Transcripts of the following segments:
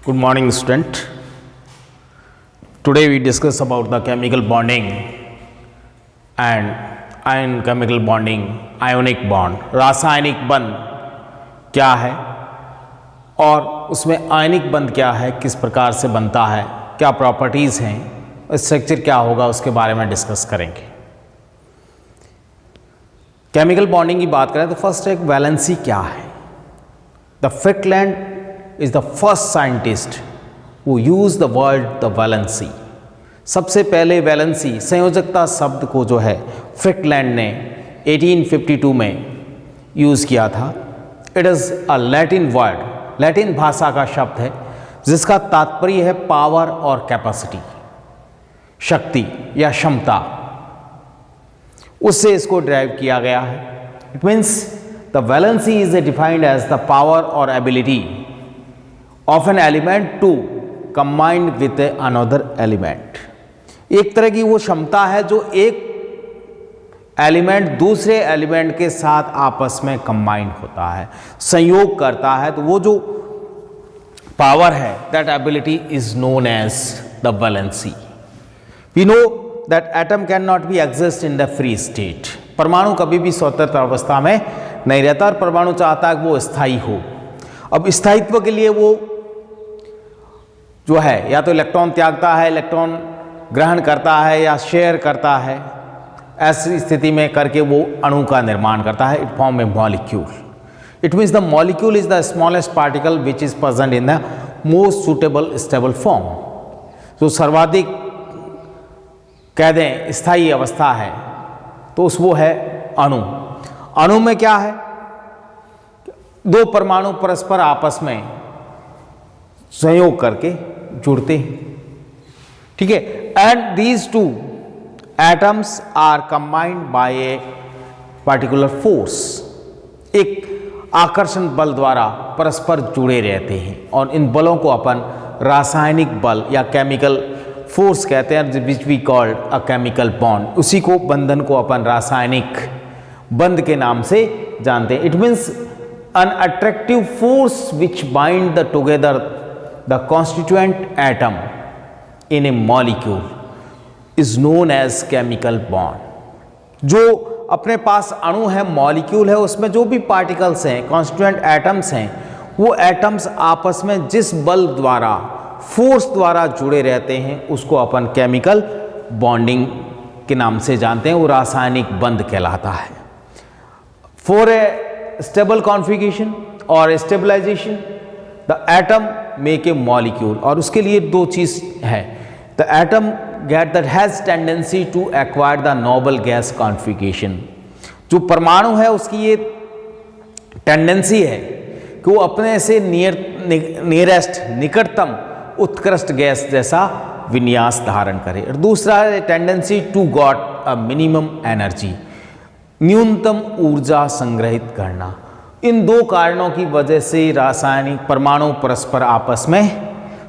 Good morning, student. Today we discuss about the chemical bonding and ion chemical bonding, ionic bond. रासायनिक बंध क्या है और उसमें आयनिक बंध क्या है, किस प्रकार से बनता है, क्या प्रॉपर्टीज़ हैं, स्ट्रक्चर क्या होगा, उसके बारे में डिस्कस करेंगे। केमिकल बॉन्डिंग की बात करें तो फर्स्ट एक वैलेंसी क्या है। The Frankland is the first scientist who used the word the valency। सबसे पहले वैलेंसी संयोजकता शब्द को जो है फिकलैंड ने 1852 में यूज़ किया था। It is a Latin word, Latin भाषा का शब्द है जिसका तात्पर्य है पावर और कैपेसिटी, शक्ति या क्षमता। उससे इसको ड्राइव किया गया है। It means the valency is defined as the power और ability of an element to combine with another element। एक तरह की वो क्षमता है जो एक एलिमेंट दूसरे एलिमेंट के साथ आपस में कंबाइन होता है, संयोग करता है। तो वो जो पावर है, that ability is known as the valency. We know that atom can not be exist in the free state. परमाणु कभी भी स्वतंत्र अवस्था में नहीं रहता और परमाणु चाहता है कि वो स्थायी हो। अब स्थायित्व के लिए वो जो है या तो इलेक्ट्रॉन त्यागता है, इलेक्ट्रॉन ग्रहण करता है या शेयर करता है। ऐसी स्थिति में करके वो अणु का निर्माण करता है। It form A molecule. It means the molecule is the smallest particle which is present in the most suitable stable form. जो सर्वाधिक कह दें स्थायी अवस्था है तो उस वो है अणु। अणु में क्या है, दो परमाणु परस्पर आपस में संयोग करके जुड़ते हैं, ठीक है। And these two atoms are combined by a particular force. एक आकर्षण बल द्वारा परस्पर जुड़े रहते हैं और इन बलों को अपन रासायनिक बल या केमिकल फोर्स कहते हैं, which we called a chemical bond. उसी को बंधन को अपन रासायनिक बंध के नाम से जानते हैं। It means an attractive force which bind the constituent atom in a molecule is known as chemical bond। जो अपने पास अणु है, मॉलिक्यूल है, उसमें जो भी पार्टिकल्स हैं, कॉन्स्टिट्यूएंट एटम्स हैं, वो एटम्स आपस में जिस बल द्वारा, फोर्स द्वारा जुड़े रहते हैं उसको अपन केमिकल बॉन्डिंग के नाम से जानते हैं। वो रासायनिक बंध कहलाता है। फॉर ए स्टेबल कॉन्फ़िगरेशन और stabilization the atom make a molecule. और उसके लिए दो चीज़ है। The atom get that has tendency to acquire the noble gas configuration. जो परमाणु है उसकी ये टेंडेंसी है कि वो अपने से नियरेस्ट निकटतम उत्कृष्ट गैस जैसा विन्यास धारण करे। और दूसरा है tendency to got a minimum energy, न्यूनतम ऊर्जा संग्रहित करना। इन दो कारणों की वजह से रासायनिक परमाणु परस्पर आपस में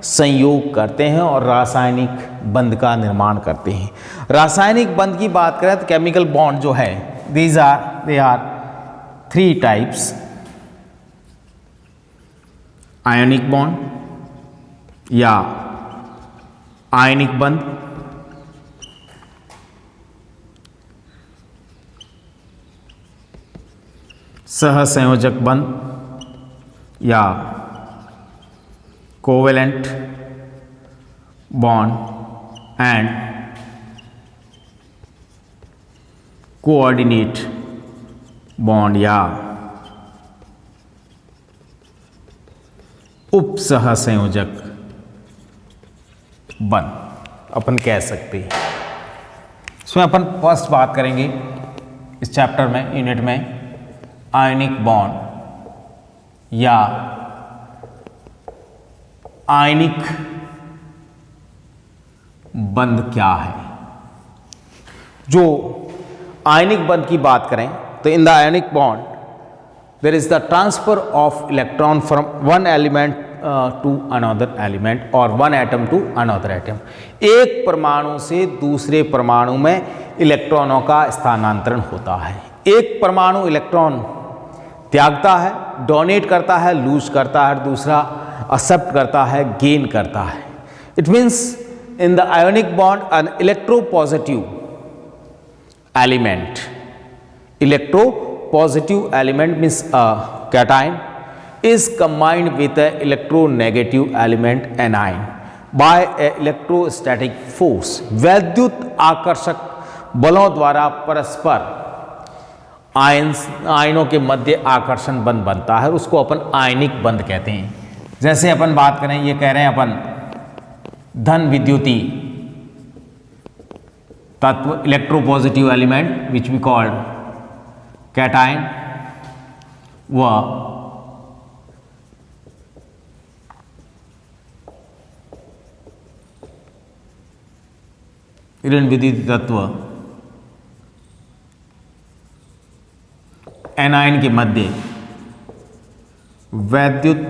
संयोग करते हैं और रासायनिक बंध का निर्माण करते हैं। रासायनिक बंध की बात करें तो केमिकल बॉन्ड जो है, they are three types. Ionic bond या आयनिक बंध, सहसंयोजक बंध या covalent bond and coordinate bond या उप सहसंयोजक बंध अपन कह सकते हैं। इसमें अपन फर्स्ट बात करेंगे इस चैप्टर में, यूनिट में, आयनिक बॉन्ड या आयनिक बंध क्या है। जो आयनिक बंध की बात करें तो in the ionic bond there is the transfer of electron from one element to another element और one atom to another atom. एक परमाणु से दूसरे परमाणु में इलेक्ट्रॉनों का स्थानांतरण होता है। एक परमाणु इलेक्ट्रॉन त्यागता है, डोनेट करता है, लूज करता है, दूसरा एक्सेप्ट करता है, गेन करता है। It means in the ionic bond an electropositive element means cation is combined with a electronegative element anion by a electrostatic force। वैद्युत आकर्षक बलों द्वारा परस्पर आयनों के मध्य आकर्षण बंध बनता है, उसको अपन आयनिक बंध कहते हैं। जैसे अपन बात करें, ये कह रहे हैं अपन धन विद्युती तत्व electropositive element which we called cation व ऋण विद्युत तत्व एनायन के मध्य वैद्युत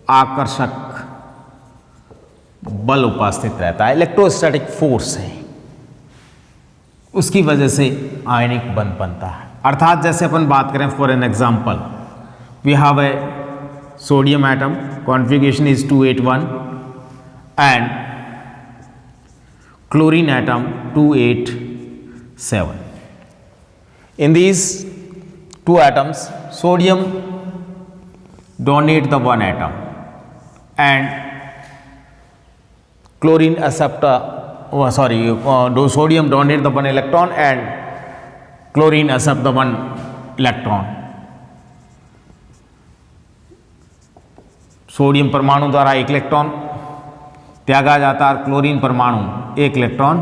आकर्षक बल उपस्थित रहता है, इलेक्ट्रोस्टैटिक फोर्स है, उसकी वजह से आयनिक बंध बनता है। अर्थात जैसे अपन बात करें, for an example we have a sodium atom, configuration is 281 and chlorine atom 287. In these two atoms, sodium donate the one atom and chlorine accept sodium donate the one electron and chlorine accept the one electron। Sodium परमाणु द्वारा एक electron त्यागा जाता है, chlorine परमाणु एक electron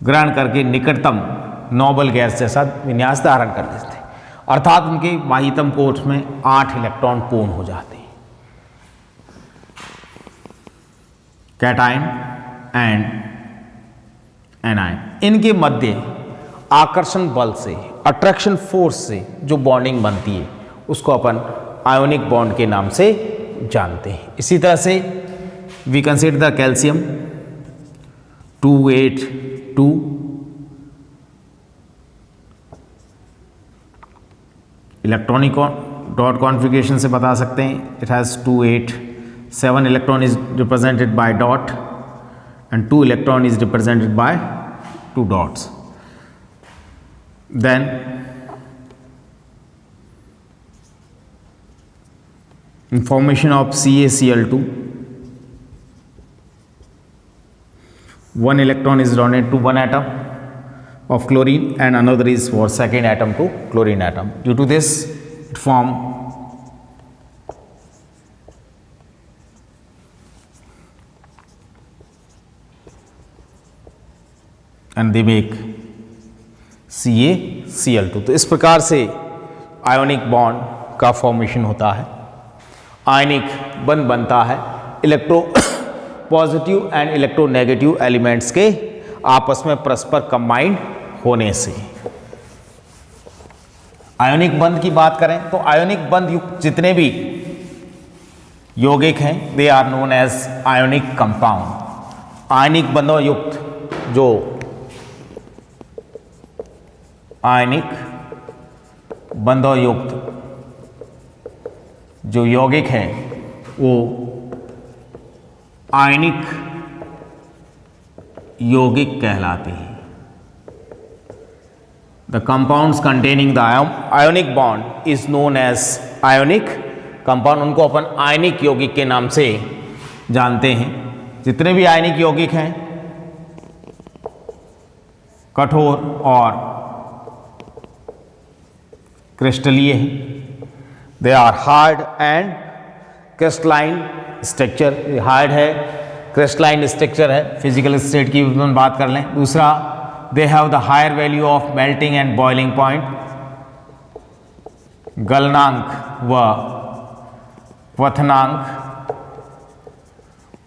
ग्रहण करके निकटतम नोबल गैस जैसा विन्यास धारण कर देते हैं। अर्थात उनके बाह्यतम कोष में 8 इलेक्ट्रॉन पूर्ण हो जाते हैं। कैटाइन एंड एनायन, इनके मध्य आकर्षण बल से, अट्रैक्शन फोर्स से जो बॉन्डिंग बनती है उसको अपन आयोनिक बॉन्ड के नाम से जानते हैं। इसी तरह से we consider the calcium 282, electronic dot configuration से बता सकते हैं, it has 287 electron is represented by dot and 2 electron is represented by 2 dots। then formation of CaCl2, one electron is donated to one atom of chlorine and another is for second atom to chlorine atom। due to this it form and they make CaCl2। तो इस प्रकार से ionic bond का formation होता है, आयनिक बंध बनता है electro positive and electronegative elements के आपस में परस्पर कंबाइंड होने से। आयोनिक बंध की बात करें तो आयोनिक बंध युक्त जितने भी यौगिक हैं they are known as ionic compound. आयनिक बंधों युक्त जो आयनिक बंधों युक्त जो यौगिक हैं वो आयनिक यौगिक कहलाते हैं। The compounds containing the ionic bond is known as ionic compound. उनको अपन आयनिक यौगिक के नाम से जानते हैं। जितने भी आयनिक यौगिक हैं कठोर और क्रिस्टलीय हैं। They are hard and crystalline structure, hard है, क्रिस्टलाइन स्ट्रक्चर है। फिजिकल स्टेट की बात कर लें। दूसरा, they have the higher value of melting and boiling point. गलनांक व क्वथनांक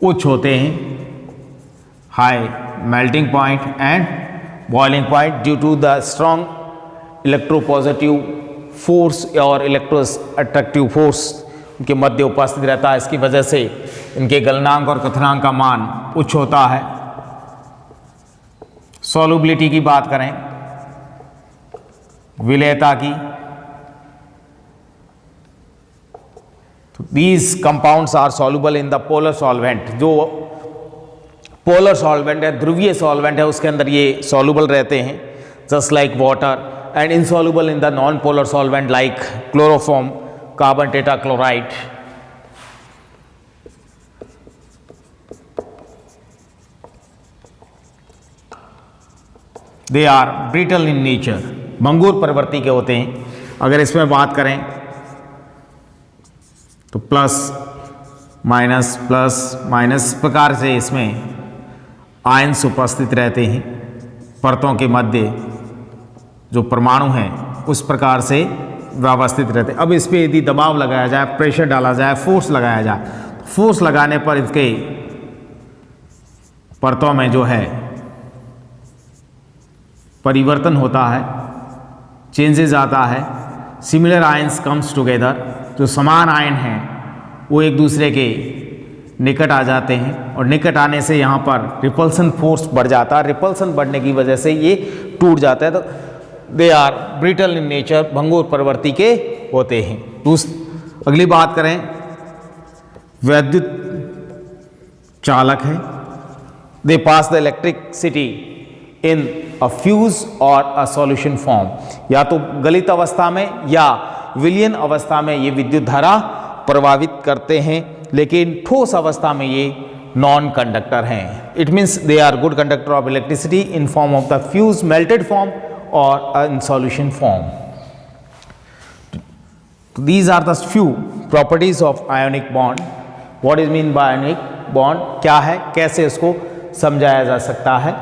उच्च होते हैं, high melting point and boiling point due to the strong electropositive force और इलेक्ट्रो अट्रैक्टिव फोर्स उनके मध्य उपस्थित रहता है। इसकी वजह से इनके गलनांक और क्वथनांक का मान उच्च होता है। सॉल्युबिलिटी की बात करें, विलेयता की तो these compounds are soluble in the polar solvent. जो पोलर सॉल्वेंट है, ध्रुवीय सॉल्वेंट है, उसके अंदर ये सॉल्युबल रहते हैं, just like water, and insoluble in the non polar solvent like chloroform, carbon tetrachloride. They are brittle in nature, भंगुर प्रवृत्ति के होते हैं। अगर इसमें बात करें तो प्लस माइनस प्रकार से इसमें आयन्स उपस्थित रहते हैं, परतों के मध्य जो परमाणु हैं उस प्रकार से व्यवस्थित रहते हैं। अब इस पर यदि दबाव लगाया जाए, प्रेशर डाला जाए, फोर्स लगाया जाए, फोर्स लगाने पर इसके परतों में जो है परिवर्तन होता है, चेंजेस आता है। सिमिलर आयन्स कम्स टुगेदर, जो समान आयन हैं वो एक दूसरे के निकट आ जाते हैं, और निकट आने से यहाँ पर रिपल्सन फोर्स बढ़ जाता है। रिपल्सन बढ़ने की वजह से ये टूट जाता है। तो they are brittle in nature, भंगुर प्रवृत्ति के होते हैं। अगली बात करें, वैद्युत चालक है। They pass the electricity in a fuse और अ सॉल्यूशन फॉर्म, या तो गलित अवस्था में या विलयन अवस्था में ये विद्युत धारा प्रभावित करते हैं, लेकिन ठोस अवस्था में ये नॉन कंडक्टर हैं। It means they are good conductor of electricity in form of the fuse melted form और in solution form. These are the few properties of ionic bond. What is mean by ionic bond, क्या है, कैसे इसको समझाया जा सकता है।